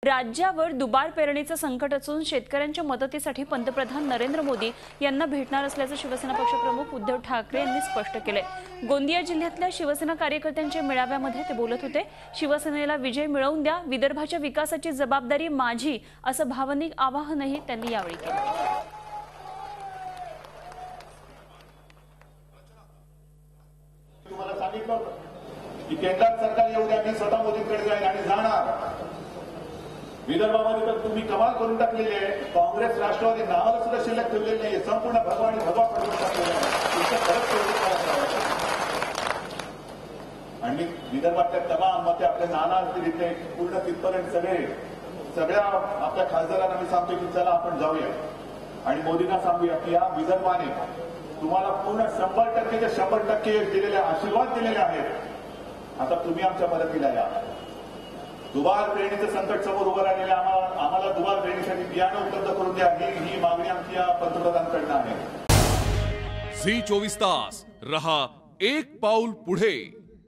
राज्यावर दुबार पेरणीचं संकट असून शेतकऱ्यांच्या मदतीसाठी पंतप्रधान नरेंद्र मोदी यांना भेटणार असल्याचं शिवसेना पक्षप्रमुख उद्धव ठाकरे यांनी स्पष्ट केले। गोंदिया जिल्ह्यातल्या शिवसेना कार्यकर्त्यांच्या मेळाव्यामध्ये ते बोलत होते। शिवसेनेला विजय मिळवून द्या, विदर्भाच्या विकासाची जबाबदारी माझी, असं भावनिक आवाहनही त्यांनी यावेळी केलं। तुम्हाला सांगितलं की केंद्रात सरकार येऊ द्या, मी स्वतः मोदींकडे जाईल आणि जाणार। विदर्भामध्ये तर तुम्ही कमाल करून टाकलेली आहे। काँग्रेस राष्ट्रवादी नावाला सुद्धा शिल्लक ठेवलेली नाहीये। संपूर्ण भगवा आणि भगवा पडून टाकलेला आणि विदर्भातल्या तमाम मते आपल्या नाना असतील इथे पूर्ण तिथपर्यंत सगळ्या आपल्या खासदारांना मी सांगतो की चला आपण जाऊया आणि मोदींना सांगूया की या विदर्भाने तुम्हाला पूर्ण 100% ते 100% दिलेले आशीर्वाद दिलेले आहेत। आता तुम्ही आमच्या मदतीला या। दुबार पेरणीचं संकट समोर उभं राहिलेलं आम्हाला दुबार पेरणीसाठी बियाणं उपलब्ध करून द्या, ही मागणी आमची या पंतप्रधानांकडनं आहे। झी 24 तास रहा एक पाऊल पुढे।